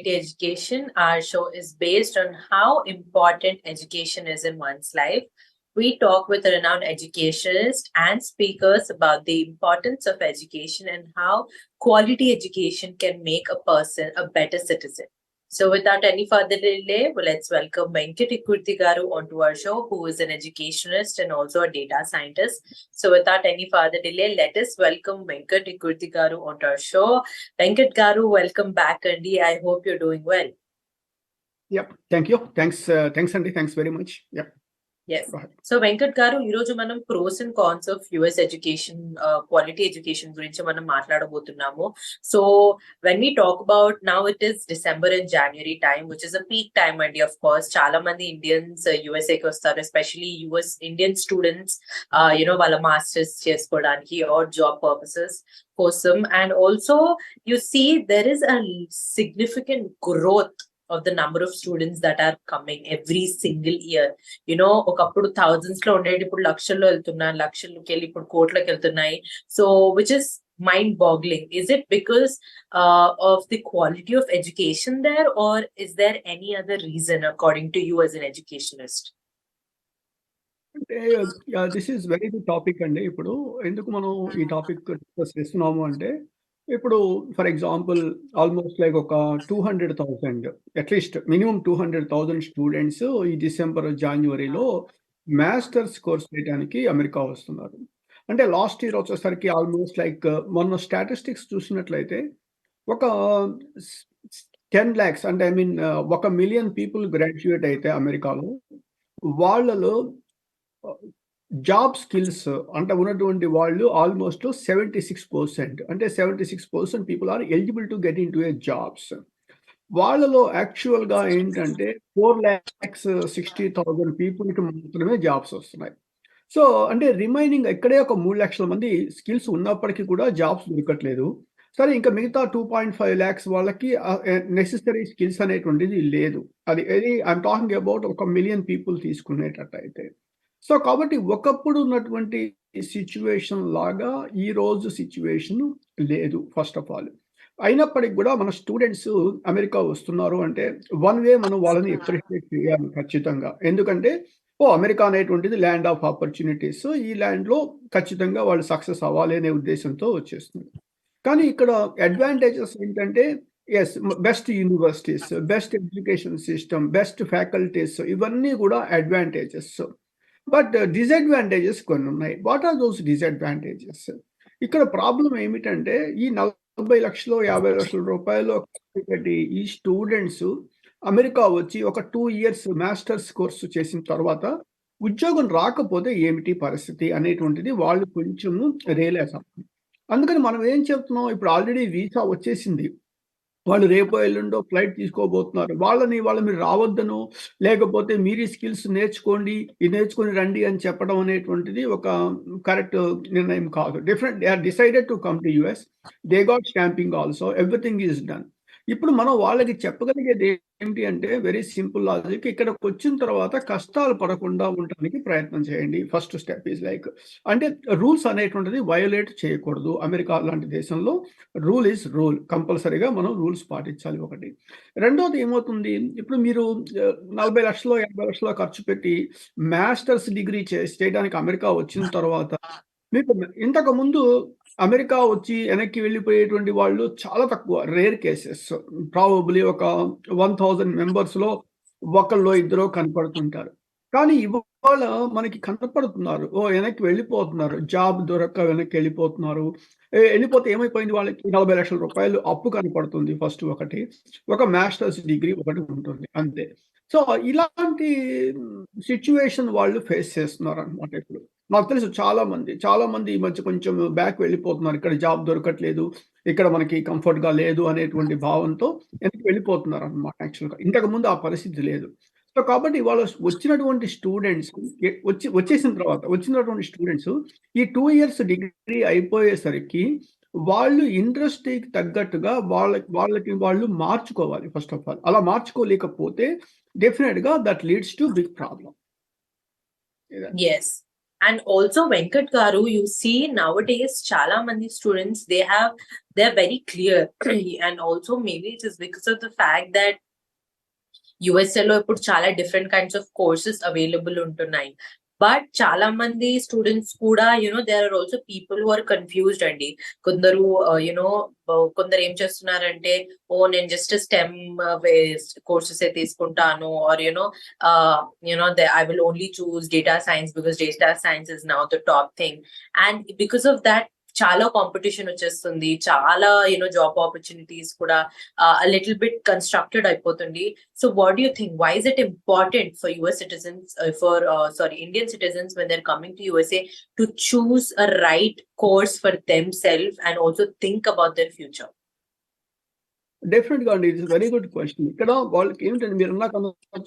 Education. Our show is based on how important education is in one's life. We talk with renowned educationists and speakers about the importance of education and how quality education can make a person a better citizen. So, without any further delay, let's welcome Venkat Ikurti Garu onto our show, who is an educationist and also a data scientist. So, without any further delay, let us welcome Venkat Ikurti Garu onto our show. Venkat Garu, welcome back, Andy. I hope you're doing well. Yep. Thank you. Thanks, Andy. Thanks very much. Yep. Yes. So Venkat గారు ఈ రోజు మనం pros and cons of US education quality education గురించి మనం మాట్లాడబోతున్నాము. So when we talk about now it is December and January time which is a peak time అండి. Of course చాలా మంది ఇండియన్స్ యుఎస్ఏకి వస్తారు, ఎస్పెషలీ యుఎస్ ఇండియన్ స్టూడెంట్స్ వాళ్ళ masters చేసుకోవడానికి ఆర్ జాబ్ పర్పసెస్ కోసం. And also you see there is a significant growth of the number of students that are coming every single year. ఒకప్పుడు thousands లో ఉండేది ఇప్పుడు లక్షల్లో వెళ్తున్నాయి, లక్షలకి వెళ్ళి ఇప్పుడు కోట్లకి వెళ్తున్నాయి. So which is mind boggling. Is it because of the quality of education there, or is there any other reason according to you as an educationist? This is very good topic అండి. ఇప్పుడు ఎందుకు మనం ఈ topic discuss చేస్తున్నాము అంటే, ఇప్పుడు for example almost like ఒక 200,000 at least minimum 200,000 students ఈ డిసెంబర్ జనవరిలో మాస్టర్స్ కోర్స్ చేయడానికి అమెరికా వస్తున్నారు. అంటే లాస్ట్ ఇయర్ వచ్చేసరికి ఆల్మోస్ట్ లైక్ మొన్న స్టాటిస్టిక్స్ చూసినట్లయితే ఒక 10 lakhs అంటే I mean 1 million people graduate అయితే అమెరికాలో వాళ్ళలో జాబ్ స్కిల్స్ అంటే ఉన్నటువంటి వాళ్ళు ఆల్మోస్ట్ 76%. అంటే 76% people are eligible to get in to a jobs. వాళ్ళలో యాక్చువల్గా ఏంటంటే 4,60,000 పీపుల్కి మాత్రమే జాబ్స్ వస్తున్నాయి. సో అంటే రిమైనింగ్ ఇక్కడే ఒక 3 లక్షల మంది స్కిల్స్ ఉన్నప్పటికీ కూడా జాబ్స్ దొరకట్లేదు. సరే, ఇంకా మిగతా 2.5 lakhs వాళ్ళకి నెసెసరీ స్కిల్స్ అనేటువంటిది లేదు. అది I'm talking about 1 million people తీసుకునేటట్టయితే. సో కాబట్టి ఒకప్పుడు ఉన్నటువంటి సిచ్యువేషన్ లాగా ఈ రోజు సిచ్యువేషన్ లేదు ఫస్ట్ ఆఫ్ ఆల్. అయినప్పటికీ కూడా మన స్టూడెంట్స్ అమెరికా వస్తున్నారు అంటే వన్ వే మనం వాళ్ళని అప్రిషియేట్ చేయాలి ఖచ్చితంగా. ఎందుకంటే అమెరికా అనేటువంటిది ల్యాండ్ ఆఫ్ ఆపర్చునిటీస్, ఈ ల్యాండ్లో ఖచ్చితంగా వాళ్ళు సక్సెస్ అవ్వాలి అనే ఉద్దేశంతో వచ్చేస్తుంది. కానీ ఇక్కడ అడ్వాంటేజెస్ ఏంటంటే yes, best universities, best education system, best faculties, ఇవన్నీ కూడా అడ్వాంటేజెస్. బట్ డిసడ్వాంటేజెస్ కొన్ని ఉన్నాయి. What are those disadvantages? ఇక్కడ ప్రాబ్లం ఏమిటంటే ఈ 40 లక్షలు 50 లక్షల రూపాయలు పెట్టి ఈ స్టూడెంట్స్ అమెరికా వచ్చి ఒక 2 years మాస్టర్స్ కోర్సు చేసిన తర్వాత ఉద్యోగం రాకపోతే ఏమిటి పరిస్థితి అనేటువంటిది వాళ్ళు కొంచెం రియలైజ్ అవుతుంది. అందుకని మనం ఏం చెప్తున్నాం, ఇప్పుడు ఆల్రెడీ వీసా వచ్చేసింది, వాళ్ళు రేపో ఎల్లుండో ఫ్లైట్ తీసుకోబోతున్నారు. వాళ్ళు మీరు రావద్దను, లేకపోతే మీరు ఈ స్కిల్స్ నేర్చుకోండి, ఇది నేర్చుకొని రండి అని చెప్పడం అనేటువంటిది ఒక కరెక్ట్ నిర్ణయం కాదు. They are decided to come to US. They got stamping also, everything is done. ఇప్పుడు మనం వాళ్ళకి చెప్పగలిగేది ఏంటి అంటే వెరీ సింపుల్ లాజిక్. ఇక్కడికి వచ్చిన తర్వాత కష్టాలు పడకుండా ఉండడానికి ప్రయత్నం చేయండి. ఫస్ట్ స్టెప్ ఈజ్ లైక్ అంటే రూల్స్ అనేటువంటిది వయోలేట్ చేయకూడదు. అమెరికా లాంటి దేశంలో రూల్ ఈజ్ రూల్, కంపల్సరీగా మనం రూల్స్ పాటించాలి ఒకటి. రెండోది ఏమవుతుంది, ఇప్పుడు మీరు 40 లక్షలు 50 లక్షలు ఖర్చు పెట్టి మాస్టర్స్ డిగ్రీ చేయడానికి అమెరికా వచ్చిన తర్వాత మీకు ఇంతకు ముందు అమెరికా వచ్చి వెనక్కి వెళ్ళిపోయేటువంటి వాళ్ళు చాలా తక్కువ, రేర్ కేసెస్. ప్రాబబ్లీ ఒక 1,000 మెంబర్స్లో ఒకళ్ళో ఇద్దరో కనపడుతుంటారు. కానీ ఇవాళ మనకి కనపడుతున్నారు, వెనక్కి వెళ్ళిపోతున్నారు, జాబ్ దొరక్క వెనక్కి వెళ్ళిపోతున్నారు. వెళ్ళిపోతే ఏమైపోయింది, వాళ్ళకి 40 లక్షల రూపాయలు అప్పు కనపడుతుంది ఫస్ట్ ఒకటి, ఒక మాస్టర్స్ డిగ్రీ ఒకటి ఉంటుంది అంతే. సో ఇలాంటి సిచ్యువేషన్ వాళ్ళు ఫేస్ చేస్తున్నారు అనమాట. ఇప్పుడు నాకు తెలుసు చాలా మంది ఈ మధ్య కొంచెం బ్యాక్ వెళ్ళిపోతున్నారు. ఇక్కడ జాబ్ దొరకట్లేదు, ఇక్కడ మనకి కంఫర్ట్గా లేదు అనేటువంటి భావంతో వెనక్కి వెళ్ళిపోతున్నారు అనమాట. యాక్చువల్గా ఇంతకు ముందు ఆ పరిస్థితి లేదు. సో కాబట్టి వాళ్ళు వచ్చినటువంటి స్టూడెంట్స్ వచ్చినటువంటి స్టూడెంట్స్ ఈ 2 years డిగ్రీ అయిపోయేసరికి వాళ్ళు ఇండస్ట్రీకి తగ్గట్టుగా వాళ్ళకి వాళ్ళు మార్చుకోవాలి ఫస్ట్ ఆఫ్ ఆల్. అలా మార్చుకోలేకపోతే డెఫినెట్గా that leads to big problem. Yes. And also, Venkat Garu, you see nowadays, chala mandi students, they're very clear. And also, maybe it is because of the fact that యుఎస్ఏలో ఇప్పుడు చాలా different kinds of courses available ఉంటున్నాయి. But చాలా మంది students కూడా there are also people who are confused అండి. కొందరు కొందరు ఏం చేస్తున్నారంటే, నేను జస్ట్ స్టెమ్ కోర్సెస్ తీసుకుంటాను, or I will only choose data science because data science is now the top thing. And because of that చాలా కాంపిటీషన్ వచ్చేస్తుంది, చాలా జాబ్ ఆపర్చునిటీస్ కూడా లిటిల్ బిట్ కన్స్ట్రక్టెడ్ అయిపోతుంది. So what do you think, why is it important for US citizens, for Indian citizens when they're coming to USA to choose a right course for themselves and also think about their future? డెఫినెట్‌గా అండి. It's very good question. ఇక్కడ వాళ్ళకి ఏంటంటే మీరు ఇందాక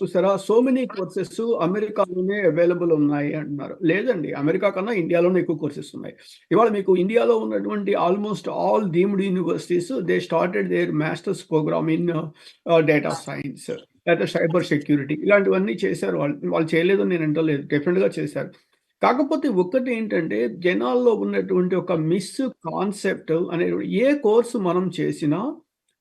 చూసారా, so many courses అమెరికాలోనే available ఉన్నాయి అంటున్నారు. లేదండి, అమెరికా కన్నా ఇండియాలోనే ఎక్కువ కోర్సెస్ ఉన్నాయి. ఇవాళ మీకు ఇండియాలో ఉన్నటువంటి almost all deemed universities they started their masters program in data science, లేకపోతే సైబర్ సెక్యూరిటీ, ఇలాంటివన్నీ చేశారు. వాళ్ళు చేయలేదని నేను అంటలేదు, డెఫినెట్‌గా చేశారు. కాకపోతే ఒక్కటి ఏంటంటే, జనాల్లో ఉన్నటువంటి ఒక మిస్ కాన్సెప్ట్ అనేది, ఏ కోర్సు మనం చేసినా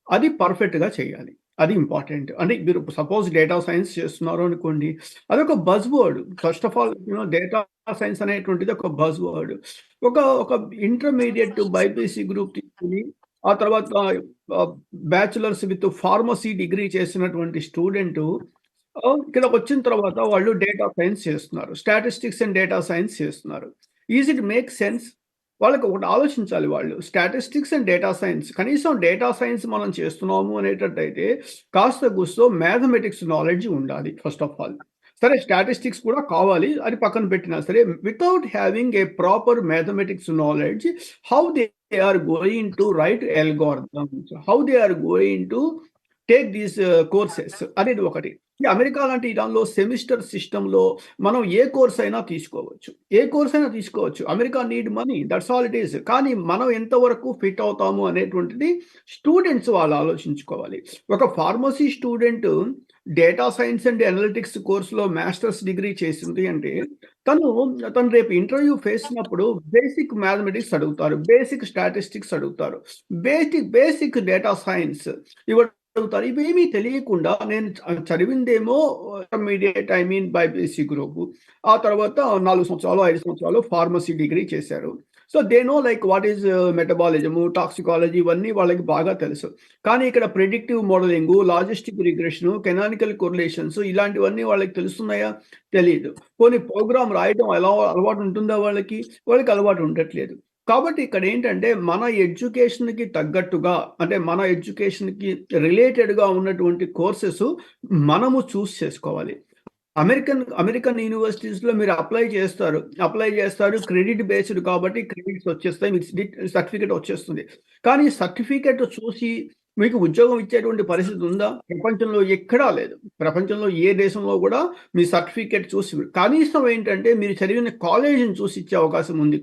అది పర్ఫెక్ట్‌గా చేయాలి. అది ఇంపార్టెంట్. అంటే మీరు సపోజ్ డేటా సైన్స్ చేస్తున్నారు అనుకోండి, అదొక buzz word. First of all data science అనేటువంటిది ఒక బజ్ వర్డ్. ఒక ఒక ఇంటర్మీడియేట్ బైపీసీ గ్రూప్ తీసుకొని, ఆ తర్వాత బ్యాచిలర్స్ విత్ ఫార్మసీ డిగ్రీ చేసినటువంటి స్టూడెంటు ఇక్కడికొచ్చిన తర్వాత వాళ్ళు డేటా సైన్స్ చేస్తున్నారు. స్టాటిస్టిక్స్ అండ్ డేటా సైన్స్ చేస్తున్నారు. Is it make sense? వాళ్ళకి ఒకటి ఆలోచించాలి వాళ్ళు. స్టాటిస్టిక్స్ అండ్ డేటా సైన్స్, కనీసం డేటా సైన్స్ మనం చేస్తున్నాము అనేటట్టయితే కాస్త కూస్తో మ్యాథమెటిక్స్ నాలెడ్జ్ ఉండాలి ఫస్ట్ ఆఫ్ ఆల్. సరే, స్టాటిస్టిక్స్ కూడా కావాలి, అది పక్కన పెట్టినా సరే, without having a proper mathematics knowledge, how they are going to write algorithms, how they are going to take these courses అనేది ఒకటి. ఈ అమెరికా లాంటి దానిలో సెమిస్టర్ సిస్టంలో మనం ఏ కోర్స్ అయినా తీసుకోవచ్చు. ఏ కోర్స్ అయినా తీసుకోవచ్చు. America need money, that's all it is. కానీ మనం ఎంతవరకు ఫిట్ అవుతాము అనేటువంటిది స్టూడెంట్స్ వాళ్ళు ఆలోచించుకోవాలి. ఒక pharmacy student data science and analytics కోర్సులో మాస్టర్స్ డిగ్రీ చేసింది అంటే, తను రేపు ఇంటర్వ్యూ చేసినప్పుడు బేసిక్ మ్యాథమెటిక్స్ అడుగుతారు, బేసిక్ స్టాటిస్టిక్స్ అడుగుతారు, బేసిక్ డేటా సైన్స్ అడుగుతారు. ఇవేమీ తెలియకుండా నేను చదివిందేమో intermediate, I mean BiPC group, ఆ తర్వాత 4 సంవత్సరాలు 5 సంవత్సరాలు ఫార్మసీ డిగ్రీ చేశారు. So they know like what is metabolism, toxicology, ఇవన్నీ వాళ్ళకి బాగా తెలుసు. కానీ ఇక్కడ predictive modelling, logistic regression, canonical correlations, ఇలాంటివన్నీ వాళ్ళకి తెలుస్తున్నాయా? తెలీదు. పోనీ ప్రోగ్రామ్ రాయడం ఎలా అలవాటు ఉంటుందా వాళ్ళకి? వాళ్ళకి అలవాటు ఉండట్లేదు. కాబట్టి ఇక్కడ ఏంటంటే, మన ఎడ్యుకేషన్‌కి తగ్గట్టుగా, అంటే మన ఎడ్యుకేషన్‌కి రిలేటెడ్‌గా ఉన్నటువంటి కోర్సెస్ మనము చూస్ చేసుకోవాలి. అమెరికన్ యూనివర్సిటీస్‌లో మీరు అప్లై చేస్తారు. క్రెడిట్ బేస్డ్ కాబట్టి క్రెడిట్స్ వచ్చేస్తాయి. మీకు సర్టిఫికేట్ వచ్చేస్తుంది. కానీ సర్టిఫికేట్ చూసి మీకు ఉద్యోగం ఇచ్చేటువంటి పరిస్థితి ఉందా? ప్రపంచంలో ఎక్కడా లేదు. ప్రపంచంలో ఏ దేశంలో కూడా మీ సర్టిఫికేట్ చూసి, కనీసం ఏంటంటే మీరు చదివిన కాలేజీని చూసి ఇచ్చే అవకాశం ఉంది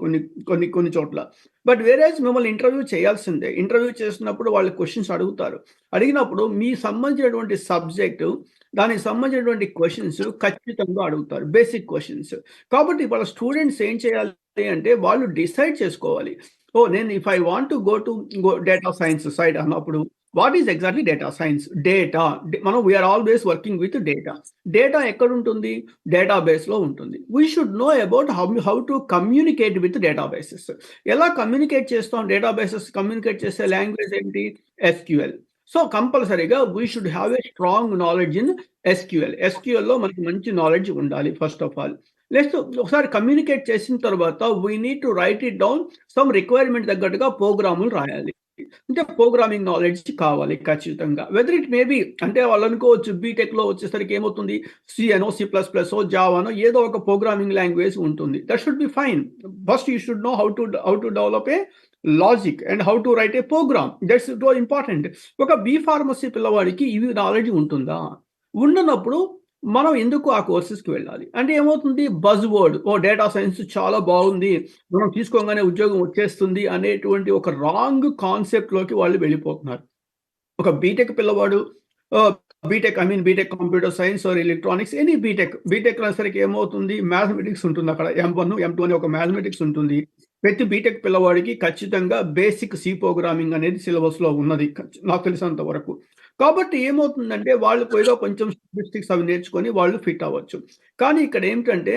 కొన్ని చోట్ల. బట్ వేరేస్ మిమ్మల్ని ఇంటర్వ్యూ చేయాల్సిందే. ఇంటర్వ్యూ చేసినప్పుడు వాళ్ళు క్వెషన్స్ అడుగుతారు. అడిగినప్పుడు మీ సంబంధించినటువంటి సబ్జెక్టు, దానికి సంబంధించినటువంటి క్వెషన్స్ ఖచ్చితంగా అడుగుతారు. Basic questions. కాబట్టి వాళ్ళ స్టూడెంట్స్ ఏం చేయాలి అంటే, వాళ్ళు డిసైడ్ చేసుకోవాలి. నేను if I want to go data science side అన్నప్పుడు, what is exactly data science? మనం we are always working with data. Data ఎక్కడుంటుంది? డేటాబేస్‌లో ఉంటుంది. We should know about how to communicate with databases. ఎలా కమ్యూనికేట్ చేస్తాం? డేటాబేసెస్ కమ్యూనికేట్ చేసే language ఏంటి? SQL. So కంపల్సరీగా we should have a strong knowledge in SQL. ఎస్‌క్యూఎల్‌లో మనకి మంచి నాలెడ్జ్ ఉండాలి ఫస్ట్ ఆఫ్ ఆల్. నెక్స్ట్, ఒకసారి కమ్యూనికేట్ చేసిన తర్వాత we need to right it down. Some requirement తగ్గట్టుగా ప్రోగ్రాములు రాయాలి. అంటే ప్రోగ్రామింగ్ నాలెడ్జ్ కావాలి ఖచ్చితంగా. వెదర్ ఇట్ మే బి, అంటే వాళ్ళు అనుకోవచ్చు బీటెక్‌లో వచ్చేసరికి ఏమవుతుంది, సి అనో, సి ప్లస్ ప్లసో, జావానో ఏదో ఒక ప్రోగ్రామింగ్ లాంగ్వేజ్ ఉంటుంది. That should be fine. First you should know how to develop a logic and how to write a program. That's important. ఒక బి ఫార్మసీ పిల్లవాడికి ఇవి నాలెడ్జ్ ఉంటుందా? ఉండనప్పుడు మనం ఎందుకు ఆ కోర్సెస్‌కి వెళ్ళాలి? అంటే ఏమవుతుంది, బజ్ వర్డ్, డేటా సైన్స్ చాలా బాగుంది, మనం తీసుకోగానే ఉద్యోగం వచ్చేస్తుంది అనేటువంటి ఒక రాంగ్ కాన్సెప్ట్‌లోకి వాళ్ళు వెళ్ళిపోతున్నారు. ఒక బీటెక్ పిల్లవాడు B tech B tech computer science or electronics any B tech సరికి ఏమవుతుంది, మ్యాథమెటిక్స్ ఉంటుంది అక్కడ. M1 M2 అని ఒక మ్యాథమెటిక్స్ ఉంటుంది. ప్రతి బీటెక్ పిల్లవాడికి ఖచ్చితంగా బేసిక్ సి ప్రోగ్రామింగ్ అనేది సిలబస్లో ఉన్నది నాకు తెలిసినంత వరకు. కాబట్టి ఏమవుతుందంటే వాళ్ళు ఏదో కొంచెం స్టాటిస్టిక్స్ అవి నేర్చుకొని వాళ్ళు ఫిట్ అవ్వచ్చు. కానీ ఇక్కడ ఏంటంటే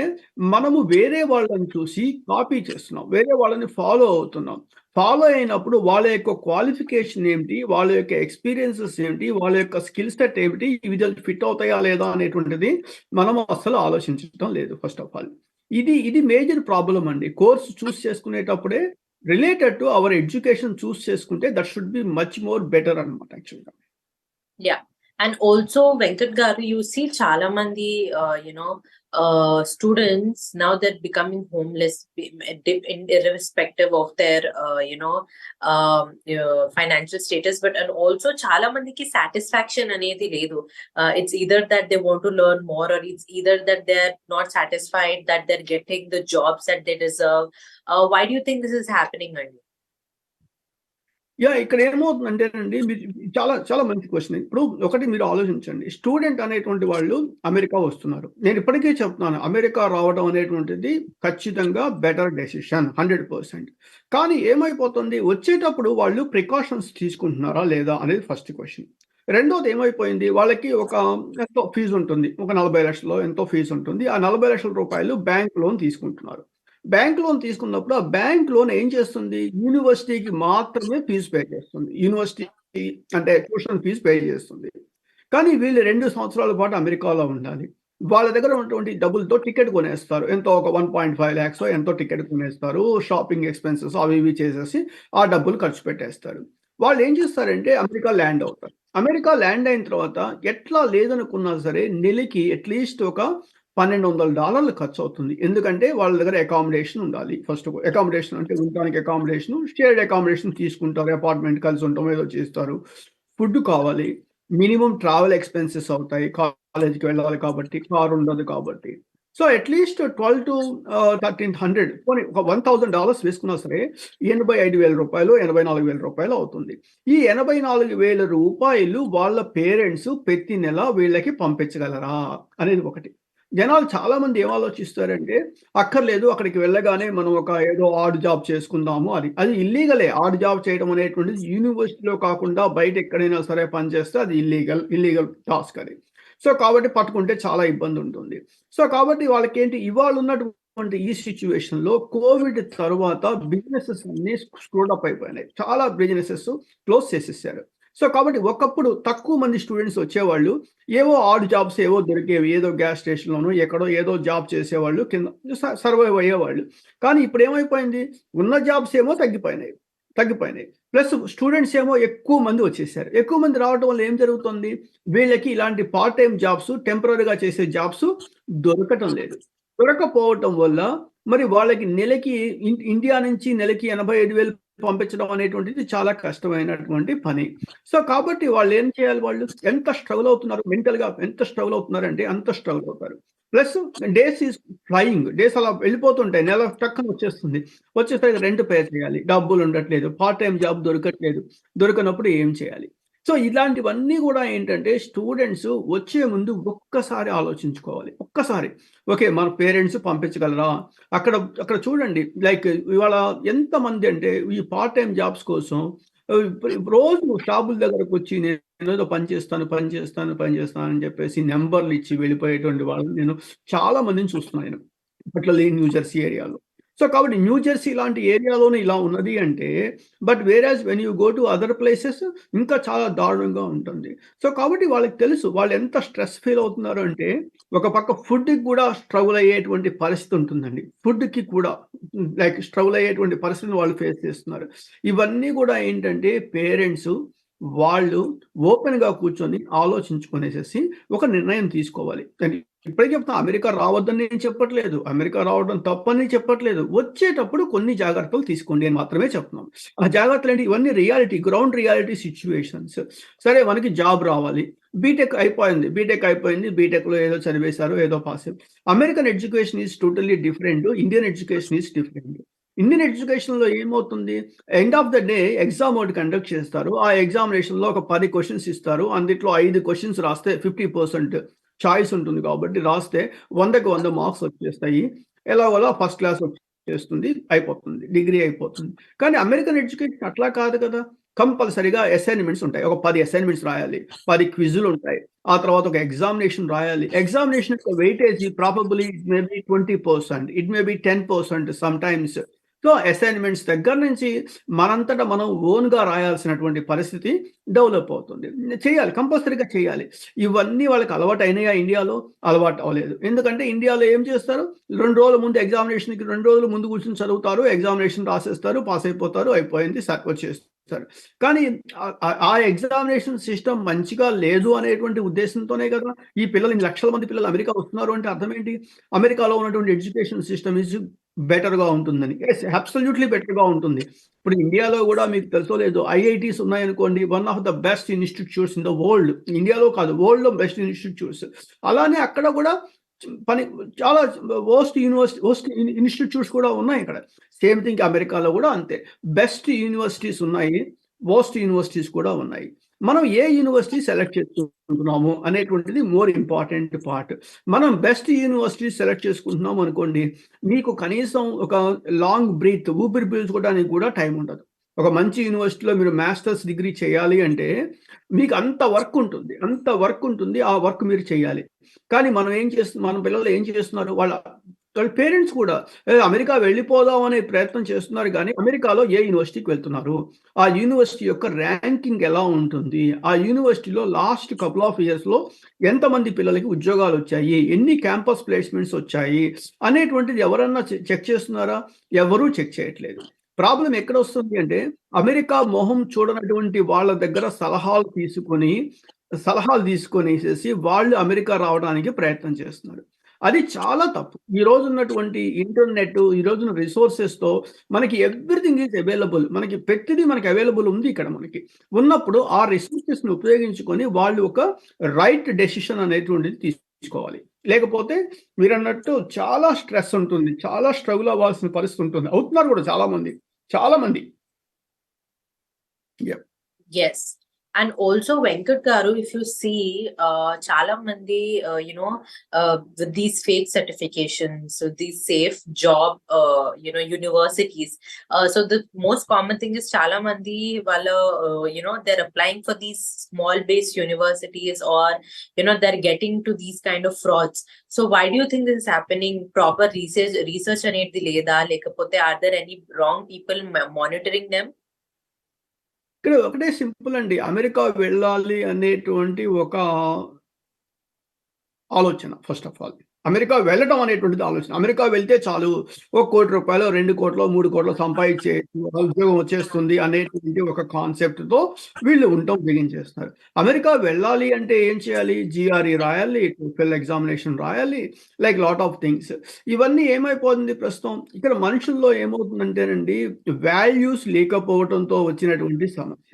మనము వేరే వాళ్ళని చూసి కాపీ చేస్తున్నాం, వేరే వాళ్ళని ఫాలో అవుతున్నాం. ఫాలో అయినప్పుడు వాళ్ళ యొక్క క్వాలిఫికేషన్ ఏమిటి, వాళ్ళ యొక్క ఎక్స్పీరియన్సెస్ ఏమిటి, వాళ్ళ యొక్క స్కిల్ సెట్ ఏమిటి, ఇవి ఫిట్ అవుతాయా లేదా అనేటువంటిది మనం అసలు ఆలోచించడం లేదు ఫస్ట్ ఆఫ్ ఆల్. ఇది మేజర్ ప్రాబ్లం అండి. కోర్స్ చూస్ చేసుకునేటప్పుడే related to our education choose చేసుకుంటే that should be much more better అన్నమాట యాక్చువల్‌గా. Yeah. And also, Venkat Garu, you see Chala Mandi, students now they're becoming homeless irrespective of their, financial status. But and also Chala Mandi ki satisfaction anedi ledu. It's either that they want to learn more, or it's either that they're not satisfied that they're getting the jobs that they deserve. Why do you think this is happening, Andy? ఇక్కడ ఏమవుతుందంటేనండి, చాలా చాలా మంచి question. ఇప్పుడు ఒకటి మీరు ఆలోచించండి, student అనేటువంటి వాళ్ళు అమెరికా వస్తున్నారు. నేను ఇప్పటికే చెప్తున్నాను, అమెరికా రావడం అనేటువంటిది ఖచ్చితంగా బెటర్ డెసిషన్ 100%. కానీ ఏమైపోతుంది, వచ్చేటప్పుడు వాళ్ళు ప్రికాషన్స్ తీసుకుంటున్నారా లేదా అనేది ఫస్ట్ క్వశ్చన్. రెండోది ఏమైపోయింది, వాళ్ళకి ఎంతో ఫీజు ఉంటుంది, ఒక 40 లక్షలు ఎంతో ఫీజు ఉంటుంది. ఆ 40 లక్షల రూపాయలు బ్యాంక్ లోన్ తీసుకుంటున్నారు. బ్యాంక్ లోన్ తీసుకున్నప్పుడు ఆ బ్యాంక్ లోన్ ఏం చేస్తుంది, యూనివర్సిటీకి మాత్రమే ఫీజు పే చేస్తుంది. యూనివర్సిటీ అంటే ట్యూషన్ ఫీజు పే చేస్తుంది. కానీ వీళ్ళు 2 సంవత్సరాల పాటు అమెరికాలో ఉండాలి. వాళ్ళ దగ్గర ఉన్నటువంటి డబ్బులతో టికెట్ కొనేస్తారు. ఎంతో ఒక 1.5 లాక్స్ ఎంతో టికెట్ కొనేస్తారు. షాపింగ్ ఎక్స్పెన్సెస్ అవి ఇవి చేసేసి ఆ డబ్బులు ఖర్చు పెట్టేస్తారు. వాళ్ళు ఏం చేస్తారంటే అమెరికా ల్యాండ్ అవుతారు. అమెరికా ల్యాండ్ అయిన తర్వాత ఎట్లా లేదనుకున్నా సరే నెలకి అట్లీస్ట్ ఒక $1,200 ఖర్చు అవుతుంది. ఎందుకంటే వాళ్ళ దగ్గర అకామిడేషన్ ఉండాలి. ఫస్ట్ అకామిడేషన్ అంటే ఉండడానికి అకామిడేషన్, షేర్డ్ అకామిడేషన్ తీసుకుంటారు. అపార్ట్మెంట్ కలిసి ఉంటాం, ఏదో చేస్తారు. ఫుడ్ కావాలి, మినిమం ట్రావెల్ ఎక్స్పెన్సెస్ అవుతాయి. కాలేజ్కి వెళ్ళాలి కాబట్టి, కార్ ఉండదు కాబట్టి. సో అట్లీస్ట్ 12 to 1300 పోనీ ఒక $1,000 వేసుకున్నా సరే రూ. 85,000 అవుతుంది. ఈ రూ. 84,000 వాళ్ళ పేరెంట్స్ ప్రతి నెల వీళ్ళకి పంపించగలరా అనేది ఒకటి. జనాలు చాలా మంది ఏం ఆలోచిస్తారంటే, అక్కర్లేదు అక్కడికి వెళ్ళగానే మనం ఏదో ఆడ్ జాబ్ చేసుకుందాము అది. అది ఇల్లీగలే. ఆడ్ జాబ్ చేయడం అనేటువంటిది యూనివర్సిటీలో కాకుండా బయట ఎక్కడైనా సరే పనిచేస్తే అది ఇల్లీగల్ టాస్క్ అది. సో కాబట్టి పట్టుకుంటే చాలా ఇబ్బంది ఉంటుంది. సో కాబట్టి వాళ్ళకేంటి, ఇవాళ ఉన్నటువంటి ఈ సిచ్యువేషన్‌లో కోవిడ్ తరువాత బిజినెసెస్ అన్నీ స్క్రూడ్ అప్ అయిపోయినాయి. చాలా బిజినెసెస్ క్లోజ్ చేసేసారు. సో కాబట్టి ఒకప్పుడు తక్కువ మంది స్టూడెంట్స్ వచ్చేవాళ్ళు. ఏవో ఆడ్ జాబ్స్ ఏవో దొరికేవి. ఏదో గ్యాస్ స్టేషన్‌లోనో ఎక్కడో ఏదో జాబ్ చేసేవాళ్ళు. కింద సర్వైవ్ అయ్యేవాళ్ళు. కానీ ఇప్పుడు ఏమైపోయింది, ఉన్న జాబ్స్ ఏమో తగ్గిపోయినాయి. ప్లస్ స్టూడెంట్స్ ఏమో ఎక్కువ మంది వచ్చేసారు. ఎక్కువ మంది రావడం వల్ల ఏం జరుగుతుంది, వీళ్ళకి ఇలాంటి పార్ట్ టైమ్ జాబ్స్, టెంపరరీగా చేసే జాబ్స్ దొరకటం లేదు. దొరకపోవటం వల్ల మరి వాళ్ళకి నెలకి ఇండియా నుంచి నెలకి 85,000 పంపించడం అనేటువంటిది చాలా కష్టమైనటువంటి పని. సో కాబట్టి వాళ్ళు ఏం చేయాలి, వాళ్ళు ఎంత స్ట్రగుల్ అవుతున్నారు, మెంటల్‌గా ఎంత స్ట్రగుల్ అవుతున్నారంటే అంత స్ట్రగుల్ అవుతారు. ప్లస్ డేస్ అలా వెళ్ళిపోతుంటాయి. నెల టక్కన వచ్చేస్తుంది. వచ్చేసరికి రెంట్ పే చేయాలి. డబ్బులు ఉండట్లేదు. పార్ట్ టైమ్ జాబ్ దొరకట్లేదు. దొరకనప్పుడు ఏం చేయాలి? సో ఇలాంటివన్నీ కూడా ఏంటంటే స్టూడెంట్స్ వచ్చే ముందు ఒక్కసారి ఆలోచించుకోవాలి. ఒక్కసారి ఓకే, మన పేరెంట్స్ పంపించగలరా? అక్కడ చూడండి, లైక్ ఇవాళ ఎంతమంది అంటే ఈ పార్ట్ టైమ్ జాబ్స్ కోసం రోజు షాపుల దగ్గరకు వచ్చి నేను ఏదో పని చేస్తాను అని చెప్పేసి నెంబర్లు ఇచ్చి వెళ్ళిపోయేటువంటి వాళ్ళని నేను చాలా మందిని చూస్తున్నాను ఇప్పట్లో న్యూ జెర్సీ ఏరియాలో. సో కాబట్టి న్యూ జెర్సీ లాంటి ఏరియాలోనే ఇలా ఉన్నది అంటే, but whereas when you go to other places ఇంకా చాలా దారుణంగా ఉంటుంది. సో కాబట్టి వాళ్ళకి తెలుసు వాళ్ళు ఎంత స్ట్రెస్ ఫీల్ అవుతున్నారు అంటే, ఒక పక్క ఫుడ్‌కి కూడా స్ట్రగుల్ అయ్యేటువంటి పరిస్థితి ఉంటుందండి. ఫుడ్‌కి కూడా లైక్ స్ట్రగుల్ అయ్యేటువంటి పరిస్థితిని వాళ్ళు ఫేస్ చేస్తున్నారు. ఇవన్నీ కూడా ఏంటంటే పేరెంట్స్ వాళ్ళు ఓపెన్‌గా కూర్చొని ఆలోచించుకొనేసేసి ఒక నిర్ణయం తీసుకోవాలి. ఇప్పుడే చెప్తున్నా, అమెరికా రావద్దని నేను చెప్పట్లేదు. అమెరికా రావడం తప్పని చెప్పట్లేదు. వచ్చేటప్పుడు కొన్ని జాగ్రత్తలు తీసుకోండి అని మాత్రమే చెప్తున్నాం. ఆ జాగ్రత్తలేంటి, ఇవన్నీ గ్రౌండ్ రియాలిటీ సిట్యుయేషన్స్. సరే మనకి జాబ్ రావాలి. బీటెక్ అయిపోయింది. బీటెక్‌లో ఏదో చదివేశారు, ఏదో పాస్ అయ్యారు. American education is totally different. Indian education is different. Indian ఎడ్యుకేషన్‌లో ఏమవుతుంది? End of the day exam ఒకటి కండక్ట్ చేస్తారు. ఆ ఎగ్జామినేషన్‌లో ఒక 10 క్వెషన్స్ ఇస్తారు. అందుట్లో 5 క్వెషన్స్ రాస్తే 50% చాయిస్ ఉంటుంది కాబట్టి రాస్తే 100కి 100 మార్క్స్ వచ్చేస్తాయి. ఎలాగోలా ఫస్ట్ క్లాస్ వచ్చేస్తుంది. అయిపోతుంది. డిగ్రీ అయిపోతుంది. కానీ అమెరికన్ ఎడ్యుకేషన్ అట్లా కాదు కదా! కంపల్సరీగా అసైన్‌మెంట్స్ ఉంటాయి. ఒక 10 అసైన్‌మెంట్స్ రాయాలి. 10 క్విజులుంటాయి. ఆ తర్వాత ఒక ఎగ్జామినేషన్ రాయాలి. ఎగ్జామినేషన్ యొక్క weightage probably it may be 20%. It may be 10% sometimes. So, assignments దగ్గర నుంచి మనంతట మనం ఓన్‌గా రాయాల్సినటువంటి పరిస్థితి డెవలప్ అవుతుంది. చేయాలి. కంపల్సరీగా చేయాలి. ఇవన్నీ వాళ్ళకి అలవాటయినాయా ఇండియాలో? అలవాటు అవ్వలేదు. ఎందుకంటే ఇండియాలో ఏం చేస్తారు? 2 రోజుల ముందు ఎగ్జామినేషన్‌కి 2 రోజుల ముందు కూర్చొని చదువుతారు. ఎగ్జామినేషన్ రాసేస్తారు. పాస్ అయిపోతారు. అయిపోయింది. వచ్చేస్తారు. కానీ ఆ ఎగ్జామినేషన్ సిస్టమ్ మంచిగా లేదు అనేటువంటి ఉద్దేశంతోనే కదా! ఈ పిల్లలు ఇన్ని లక్షల మంది పిల్లలు అమెరికా వస్తున్నారు అంటే అర్థం ఏంటి? అమెరికాలో ఉన్నటువంటి ఎడ్యుకేషన్ సిస్టమ్ ఈజ్ బెటర్‌గా ఉంటుందని. యెస్. అబ్సల్యూట్‌లీ బెటర్‌గా ఉంటుంది. ఇప్పుడు ఇండియాలో గూడా మీకు తెలుసో లేదో ఐఐటీస్ ఉన్నాయనుకోండి. One of the best institutes in the world. ఇండియాలో కాదు వరల్డ్‌లో బెస్ట్ ఇన్‌స్టిట్యూట్స్. అలానే అక్కడ గూడా పని చాలా వరస్ట్ ఇన్‌స్టిట్యూట్స్ కూడా ఉన్నాయి ఇక్కడ. సేమ్ థింగ్ అమెరికాలో గూడా అంతే. బెస్ట్ యూనివర్సిటీస్ ఉన్నాయి. వరస్ట్ యూనివర్సిటీస్ కూడా ఉన్నాయి. మనం ఏ యూనివర్సిటీ సెలెక్ట్ చేసుకుంటున్నాము అనేటువంటిది మోర్ ఇంపార్టెంట్ పార్ట్. మనం బెస్ట్ యూనివర్సిటీ సెలెక్ట్ చేసుకుంటున్నాం అనుకోండి. మీకు కనీసం ఒక లాంగ్ బ్రీత్ ఊపిరి పీల్చుకోవడానికి కూడా టైం ఉండదు. ఒక మంచి యూనివర్సిటీలో మీరు మాస్టర్స్ డిగ్రీ చేయాలి అంటే మీకు అంత వర్క్ ఉంటుంది. అంత వర్క్ ఉంటుంది. ఆ వర్క్ మీరు చేయాలి. కానీ మనం ఏం చేస్తున్నాం మన పిల్లలు ఏం చేస్తున్నారు? వాళ్ళ పేరెంట్స్ కూడా అమెరికా వెళ్ళిపోదాం అనే ప్రయత్నం చేస్తున్నారు గానీ, అమెరికాలో ఏ యూనివర్సిటీకి వెళ్తున్నారు? ఆ యూనివర్సిటీ యొక్క ర్యాంకింగ్ ఎలా ఉంటుంది? ఆ యూనివర్సిటీలో లాస్ట్ కపుల్ ఆఫ్ ఇయర్స్‌లో ఎంతమంది పిల్లలకి ఉద్యోగాలొచ్చాయి? ఎన్ని క్యాంపస్ ప్లేస్‌మెంట్స్ వచ్చాయి? అనేటువంటిది ఎవరన్నా చెక్ చేస్తున్నారా? ఎవరు చెక్ చేయట్లేదు. ప్రాబ్లమ్ ఎక్కడొస్తుంది అంటే, అమెరికా మొహం చూడనటువంటి వాళ్ళ దగ్గర సలహాలు తీసుకొనేసేసి వాళ్ళు అమెరికా రావడానికి ప్రయత్నం చేస్తున్నారు. అది చాలా తప్పు. ఈ రోజున్నటువంటి ఇంటర్నెట్, ఈ రోజున రిసోర్సెస్‌తో మనకి ఎవ్రీథింగ్ ఈజ్ అవైలబుల్. మనకి ప్రతిదీ మనకి అవైలబుల్ ఉంది ఇక్కడ మనకి. ఉన్నప్పుడు ఆ రిసోర్సెస్‌ని ఉపయోగించుకొని వాళ్ళు ఒక రైట్ డెసిషన్ అనేటువంటిది తీసుకోవాలి. లేకపోతే మీరన్నట్టు చాలా స్ట్రెస్ ఉంటుంది. చాలా స్ట్రగుల్ అవ్వాల్సిన పరిస్థితి ఉంటుంది. అవుతున్నారు కూడా చాలామంది. చాలామంది. Yeah! Yes. And also Venkat Garu, if you see, Chala Mandi, with these fake certifications, so these safe job, universities. So the most common thing is Chala Mandi, they're applying for these small based universities, or, they're getting to these kind of frauds. So why do you think this is happening? Proper research అనేది లేదా లేకపోతే are there any wrong people monitoring them? ఇక్కడ ఒకటే simple అండి. America వెళ్ళాలి అనేటువంటి ఒక ఆలోచన ఫస్ట్ ఆఫ్ ఆల్. అమెరికా వెళ్ళటం అనేటువంటిది ఆలోచన. అమెరికా వెళ్తే చాలు ఒక రూ. 1,00,00,000, 2,00,00,000, 3,00,00,000 సంపాదించేయొచ్చు. ఉద్యోగం వచ్చేస్తుంది అనేటువంటి ఒక కాన్సెప్ట్‌తో వీళ్ళు ఉండటం బిగించేస్తున్నారు. అమెరికా వెళ్ళాలి అంటే ఏం చేయాలి? జీఆర్ఈ రాయాలి, టోఫెల్ ఎగ్జామినేషన్ రాయాలి, లైక్ లాట్ ఆఫ్ థింగ్స్. ఇవన్నీ ఏమైపోతుంది ప్రస్తుతం ఇక్కడ మనుషుల్లో ఏమవుతుందంటేనండి వాల్యూస్ లేకపోవటంతో వచ్చినటువంటి సమస్య.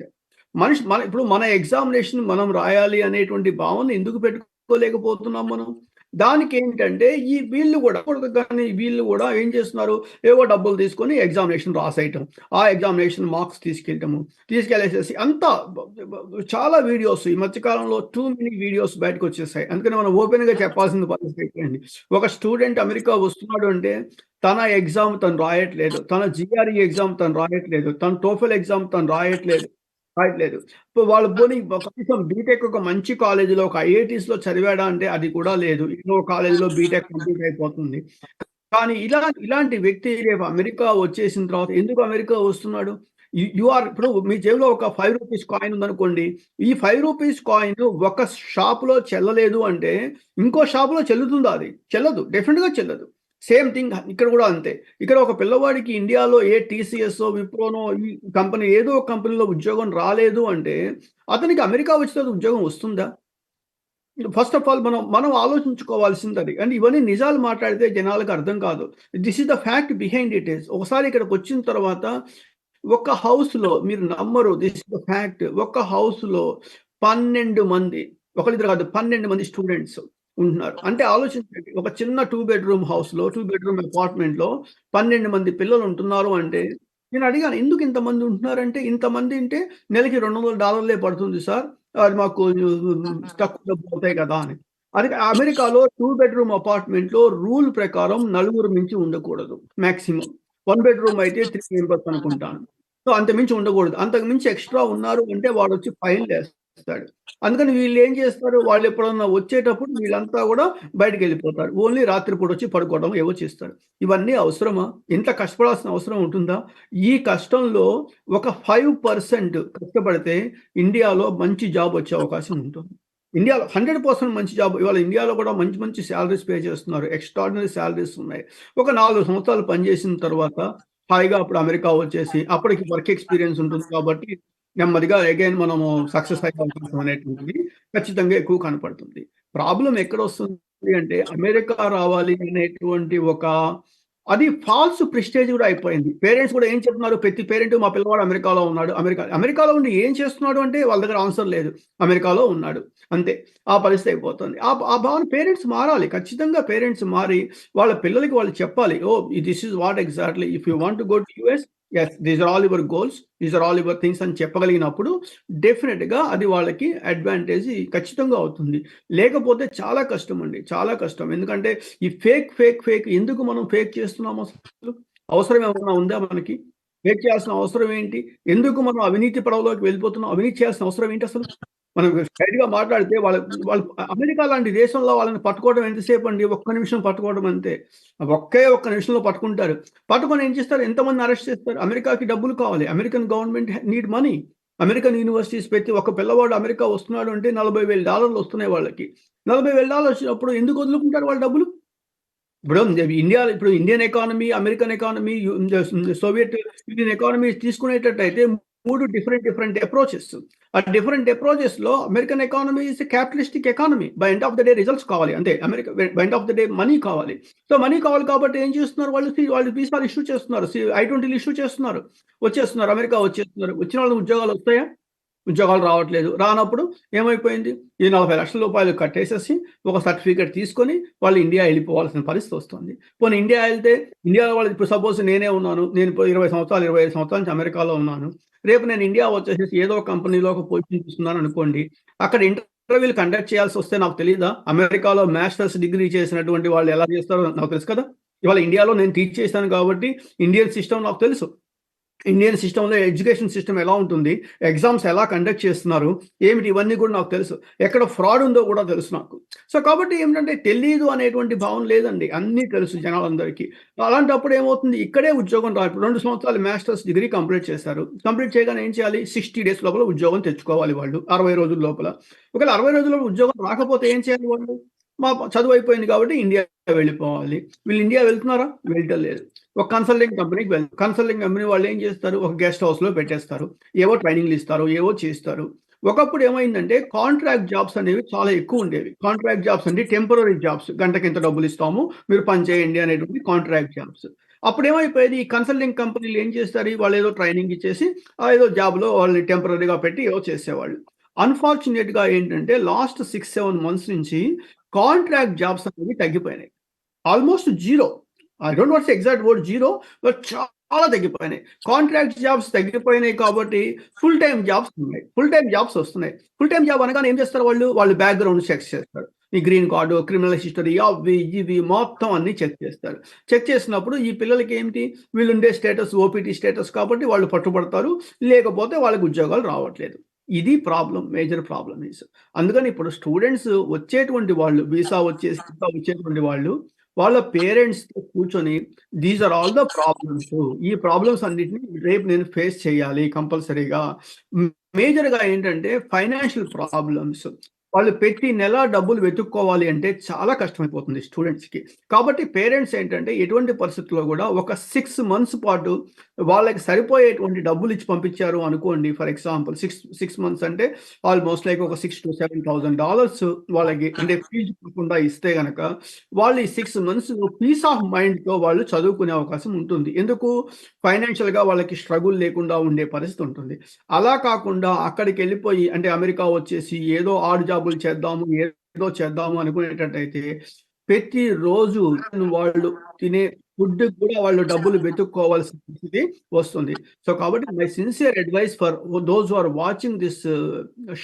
ఇప్పుడు మన ఎగ్జామినేషన్ మనం రాయాలి అనేటువంటి భావన ఎందుకు పెట్టుకోలేకపోతున్నాం మనం? దానికేంటంటే వీళ్ళు గూడా ఏం చేస్తున్నారు? ఏవో డబ్బులు తీసుకొని ఎగ్జామినేషన్ రాసేయటం. ఆ ఎగ్జామినేషన్ మార్క్స్ తీసుకెళ్ళేసేసి అంతా చాలా వీడియోస్ ఈ మధ్య కాలంలో టూ మెనీ వీడియోస్ బయటకొచ్చేసాయి. అందుకని మనం ఓపెన్‌గా చెప్పాల్సిన పరిస్థితి అయిపోయింది. ఒక స్టూడెంట్ అమెరికా వస్తున్నాడు అంటే తన ఎగ్జామ్ తను రాయట్లేదు. తన జీఆర్ఈ ఎగ్జామ్ తను రాయట్లేదు. తన టోఫెల్ ఎగ్జామ్ తను రాయట్లేదు. ఇప్పుడు వాళ్ళు పోనీ కనీసం బీటెక్ ఒక మంచి కాలేజీలో ఒక ఐఐటీస్‌లో చదివాడా అంటే అది కూడా లేదు. ఏదో కాలేజీలో బీటెక్ కంప్లీట్ అయిపోతుంది. కానీ ఇలాంటి వ్యక్తి రేపు అమెరికా వచ్చేసిన తర్వాత ఎందుకు అమెరికా వస్తున్నాడు? యు ఆర్ ఇప్పుడు మీ జేబులో ఒక రూ. 5 కాయిన్ ఉందనుకోండి. ఈ రూ. 5 కాయిన్ ఒక షాప్‌లో చెల్లలేదు అంటే ఇంకో షాప్‌లో చెల్లుతుందా అది? చెల్లదు. డెఫినిట్‌గా చెల్లదు. సేమ్ థింగ్ ఇక్కడ గూడా అంతే. ఇక్కడ ఒక పిల్లవాడికి ఇండియాలో ఏ టీసీఎస్సో, విప్రోనో ఈ కంపెనీ ఏదో ఒక కంపెనీలో ఉద్యోగం రాలేదు అంటే అతనికి అమెరికా వచ్చిన తర్వాత ఉద్యోగం వస్తుందా? ఫస్ట్ ఆఫ్ ఆల్ మనం ఆలోచించుకోవాల్సిందది. అండ్ ఇవన్నీ నిజాలు మాట్లాడితే జనాలకు అర్థం కాదు. This is the fact behind it is. ఒకసారి ఇక్కడికొచ్చిన తర్వాత ఒక హౌస్‌లో మీరు నమ్మరు. This is the fact. ఒక హౌస్‌లో 12 మంది, ఒకళ్ళిద్దరు కాదు 12 మంది స్టూడెంట్స్. ఉంటున్నారు. అంటే ఆలోచించండి, ఒక చిన్న 2 బెడ్‌రూమ్ హౌస్‌లో, 2 బెడ్‌రూమ్ అపార్ట్‌మెంట్‌లో 12 మంది పిల్లలు ఉంటున్నారు అంటే, నేను అడిగాను ఎందుకు ఇంతమంది ఉంటున్నారంటే, ఇంతమంది ఉంటే నెలకి $200 పడుతుంది సార్. అది మాకు తక్కువ డబ్బులు అవుతాయి కదా అని. అది అమెరికాలో 2 బెడ్‌రూమ్ అపార్ట్‌మెంట్‌లో రూల్ ప్రకారం నలుగురు మించి ఉండకూడదు మాక్సిమం. 1 బెడ్‌రూమ్ అయితే 3 మెంబర్స్ అనుకుంటాను. సో, అంతకు మించి ఉండకూడదు. అంతకు మించి ఎక్స్‌ట్రా ఉన్నారు అంటే వాడొచ్చి ఫైన్‌లేస్తాడు. అందుకని వీళ్ళేం చేస్తారు, వాళ్ళెప్పుడన్నా వచ్చేటప్పుడు వీళ్ళంతా గూడా బయటికెళ్ళిపోతారు. ఓన్లీ రాత్రి పూటొచ్చి పడుకోవడం ఏవో చేస్తారు. ఇవన్నీ అవసరమా? ఇంత కష్టపడాల్సిన అవసరం ఉంటుందా? ఈ కష్టంలో ఒక 5% కష్టపడితే ఇండియాలో మంచి జాబొచ్చే అవకాశం ఉంటుంది. ఇండియాలో 100% మంచి జాబ్ ఇవాళ ఇండియాలో కూడా మంచి మంచి సాలరీస్ పే చేస్తున్నారు. ఎక్స్‌ట్రార్డినరీ సాలరీస్ ఉన్నాయి. ఒక 4 సంవత్సరాలు పనిచేసిన తర్వాత హాయిగా అప్పుడు అమెరికా వచ్చేసి అప్పటికి వర్క్ ఎక్స్‌పీరియన్స్ ఉంటుంది కాబట్టి నెమ్మదిగా అగైన్ మనము సక్సెస్ అయ్యే అవకాశం అనేటువంటిది ఖచ్చితంగా ఎక్కువ కనపడుతుంది. ప్రాబ్లమ్ ఎక్కడొస్తుంది అంటే అమెరికా రావాలి అనేటువంటి ఒక అది ఫాల్స్ ప్రెస్టీజ్ గూడా అయిపోయింది. పేరెంట్స్ గూడా ఏం చెప్తున్నారు, ప్రతి పేరెంట్ మా పిల్లవాడు అమెరికాలో ఉన్నాడు. అమెరికాలో ఉండి ఏం చేస్తున్నాడు అంటే వాళ్ళ దగ్గర ఆన్సర్ లేదు. అమెరికాలో ఉన్నాడు. అంతే. ఆ పరిస్థితి అయిపోతుంది. ఆ భావన పేరెంట్స్ మారాలి. ఖచ్చితంగా పేరెంట్స్ మారి వాళ్ళ పిల్లలకి వాళ్ళు చెప్పాలి. Oh! This is what exactly if you want to go to US yes. These are all your goals. These are all your things అని చెప్పగలిగినప్పుడు డెఫినిట్‌గా అది వాళ్ళకి అడ్వాంటేజ్ ఖచ్చితంగా అవుతుంది. లేకపోతే చాలా కష్టమండి. చాలా కష్టం. ఎందుకంటే ఈ ఫేక్ ఎందుకు మనం ఫేక్ చేస్తున్నాం అసలు? అవసరం ఏమన్నా ఉందా మనకి? ఫేక్ చేయాల్సిన అవసరం ఏంటి? ఎందుకు మనం అవినీతి పడవలోకి వెళ్ళిపోతున్నాం? అవినీతి చేయాల్సిన అవసరం ఏంటసలు? మనం స్ట్రెయిట్‌గా మాట్లాడితే వాళ్ళు అమెరికా లాంటి దేశంలో వాళ్ళని పట్టుకోవడం ఎంతసేపండి? ఒక్క నిమిషం పట్టుకోవడం అంతే. ఒక్క నిమిషంలో పట్టుకుంటారు. పట్టుకొని ఏం చేస్తారు? ఎంతమందిని అరెస్ట్ చేస్తారు? అమెరికాకి డబ్బులు కావాలి. American government need money. American universities పెట్టి ఒక పిల్లవాడు అమెరికా వస్తున్నాడు అంటే $40,000 వస్తున్నాయి వాళ్ళకి. $40,000 వచ్చినప్పుడు ఎందుకు వదులుకుంటారు వాళ్ళు డబ్బులు? ఇప్పుడు Indian economy, American economy, Soviet Union economy తీసుకునేటట్టయితే 3 డిఫరెంట్ అప్రోచెస్. ఆ డిఫరెంట్ అప్రోచెస్‌లో American economy is a capitalistic economy. By end of the day results కావాలి. అంతే. By end of the day money కావాలి. సో, మనీ కావాలి కాబట్టి ఏం చేస్తున్నారు వాళ్ళు వీసాలు ఇష్యూ చేస్తున్నారు. I-20లు ఇష్యూ చేస్తున్నారు. వచ్చేస్తున్నారు. అమెరికా వచ్చేస్తున్నారు. వచ్చిన వాళ్ళకి ఉద్యోగాలు వస్తాయా? ఉద్యోగాలు రావట్లేదు. రానప్పుడు ఏమైపోయింది? ఈ ₹40,00,000 కట్టేసేసి, ఒక సర్టిఫికేట్ తీసుకొని, వాళ్ళు ఇండియా ఎళ్ళిపోవాల్సిన పరిస్థితి వస్తుంది. పోనీ ఇండియా ఎళ్తే, ఇండియాలో వాళ్ళు ఇప్పుడు సపోజ్ నేనే ఉన్నాను. నేను ఇప్పుడు 20 సంవత్సరాలు, 25 సంవత్సరాల నుంచి అమెరికాలో ఉన్నాను. రేపు నేను ఇండియా వచ్చేసేసి ఏదో ఒక కంపెనీలో ఒక పొజిషన్ తీసుకున్నాననుకోండి. అక్కడ ఇంటర్వ్యూలు కండక్ట్ చేయాల్సొస్తే నాకు తెలీదా? అమెరికాలో మాస్టర్స్ డిగ్రీ చేసినటువంటి వాళ్ళు ఎలా చేస్తారో నాకు తెలుసు కదా! ఇవాళ ఇండియాలో నేను టీచ్ చేశాను కాబట్టి, ఇండియన్ సిస్టమ్ నాకు తెలుసు. ఇండియన్ సిస్టమ్‌లో ఎడ్యుకేషన్ సిస్టమ్ ఎలా ఉంటుంది? ఎగ్జామ్స్ ఎలా కండక్ట్ చేస్తున్నారు? ఏమిటి ఇవన్నీ కూడా నాకు తెలుసు. ఎక్కడ ఫ్రాడ్ ఉందో కూడా తెలుసు నాకు. సో, కాబట్టి ఏమిటంటే తెలీదు అనేటువంటి భావన లేదండి. అన్నీ తెలుసు జనాలందరికీ. అలాంటప్పుడు ఏమవుతుంది? ఇక్కడే ఉద్యోగం ఇప్పుడు 2 సంవత్సరాలు మాస్టర్స్ డిగ్రీ కంప్లీట్ చేశారు. కంప్లీట్ చేయగానే ఏం చేయాలి? 60 డేస్ లోపల ఉద్యోగం తెచ్చుకోవాలి వాళ్ళు. 60 రోజుల లోపల. ఒకవేళ 60 రోజుల్లో ఉద్యోగం రాకపోతే ఏం చేయాలి వాళ్ళు? చదువు అయిపోయింది కాబట్టి ఇండియా వెళ్ళిపోవాలి. వీళ్ళు ఇండియా వెళ్తున్నారా? వెళ్ళటం లేదు. ఒక కన్సల్టింగ్ కంపెనీ వాళ్ళేం చేస్తారు? ఒక గెస్ట్ హౌస్‌లో పెట్టేస్తారు. ఏవో ట్రైనింగ్‌లు ఇస్తారు. ఏవో చేస్తారు. ఒకప్పుడు ఏమైందంటే కాంట్రాక్ట్ జాబ్స్ అనేవి చాలా ఎక్కువుండేవి. కాంట్రాక్ట్ జాబ్స్ అంటే టెంపరరీ జాబ్స్. గంటకింత డబ్బులిస్తాము. మీరు పని చేయండి అనేటువంటి కాంట్రాక్ట్ జాబ్స్. అప్పుడేమైపోయేది ఈ కన్సల్టింగ్ కంపెనీలు ఏం చేస్తారు? వాళ్ళేదో ట్రైనింగ్ ఇచ్చేసి ఏదో జాబ్‌లో వాళ్ళని టెంపరరీగా పెట్టి ఏవో చేసేవాళ్ళు. అన్‌ఫార్చునేట్‌గా ఏంటంటే లాస్ట్ 6, 7 మంత్స్ నుంచి కాంట్రాక్ట్ జాబ్స్ అనేవి తగ్గిపోయినాయి. Almost zero. I don't want to say exact word zero but చాలా తగ్గిపోయినాయి. కాంట్రాక్ట్ జాబ్స్ తగ్గిపోయినాయి కాబట్టి ఫుల్ టైమ్ జాబ్స్ ఉన్నాయి. ఫుల్ టైమ్ జాబ్స్ వస్తున్నాయి. ఫుల్ టైమ్ జాబ్ అనగానే ఏం చేస్తారు వాళ్ళు? వాళ్ళు బ్యాక్‌గ్రౌండ్ చెక్స్ చేస్తారు. ఈ గ్రీన్ కార్డ్, క్రిమినల్ హిస్టరీ అవి ఇవి మొత్తం అన్నీ చెక్ చేస్తారు. చెక్ చేసినప్పుడు ఈ పిల్లలకి ఏంటి? వీళ్ళుండే స్టేటస్ ఓపీటీ స్టేటస్ కాబట్టి వాళ్ళు పట్టుబడతారు. లేకపోతే వాళ్ళకి ఉద్యోగాలు రావట్లేదు. ఇది మేజర్ ప్రాబ్లమ్ అందుకని ఇప్పుడు స్టూడెంట్స్ వచ్చేటువంటి వాళ్ళు వీసా వచ్చేసి వచ్చేటువంటి వాళ్ళు వాళ్ళ పేరెంట్స్‌తో కూర్చొని these are all the problems. ఈ ప్రాబ్లమ్స్ అన్నిటిని రేపు నేను ఫేస్ చేయాలి కంపల్సరీగా. మేజర్‌గా ఏంటంటే ఫైనాన్షియల్ ప్రాబ్లమ్స్. వాళ్ళు ప్రతి నెల డబ్బులు వెతుక్కోవాలి అంటే చాలా కష్టమైపోతుంది స్టూడెంట్స్‌కి. కాబట్టి పేరెంట్స్ ఏంటంటే ఎటువంటి పరిస్థితుల్లో గూడా ఒక 6 మంత్స్ పాటు వాళ్ళకి సరిపోయేటువంటి డబ్బులిచ్చి పంపించారు అనుకోండి. ఫర్ ఎగ్జాంపుల్ 6 మంత్స్ అంటే ఆల్‌మోస్ట్ లైక్ ఒక $6,000-7,000 వాళ్ళకి అంటే ఫీజు కాకుండా ఇస్తే గనక వాళ్ళు ఈ 6 మంత్స్ పీస్ ఆఫ్ మైండ్‌తో వాళ్ళు చదువుకునే అవకాశం ఉంటుంది. ఎందుకు? ఫైనాన్షియల్‌గా వాళ్ళకి స్ట్రగుల్ లేకుండా ఉండే పరిస్థితి ఉంటుంది. అలా కాకుండా అక్కడికెళ్ళిపోయి అంటే అమెరికా వచ్చేసి ఏదో ఆడు జాబులు చేద్దాము, ఏదో చేద్దాము అనుకునేటట్టయితే ప్రతిరోజు వాళ్ళు తినే ఫుడ్ కూడా వాళ్ళు డబ్బులు వెతుక్కోవాల్సిన పరిస్థితి వస్తుంది. సో కాబట్టి my sincere advice for those are watching this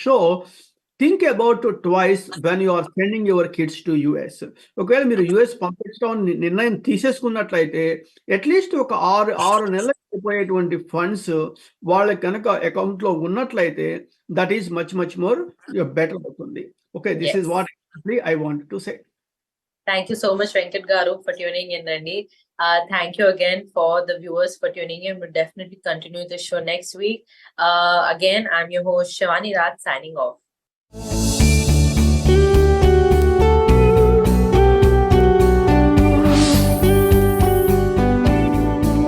show, think about twice when you are sending your kids to US. ఒకవేళ మీరు యుఎస్ పంపించడం నిర్ణయం తీసేసుకున్నట్లయితే అట్లీస్ట్ ఒక 6 నెలలకు అయిపోయేటువంటి ఫండ్స్ వాళ్ళకి కనుక అకౌంట్ లో ఉన్నట్లయితే that is much more better అవుతుంది. Okay, this is what I want to say. Thank you so much, Venkat Garu, for tuning in, Randy. Thank you again for the viewers for tuning in. We'll definitely continue this show next week. Again, I'm your host, Shivani Raj, signing off.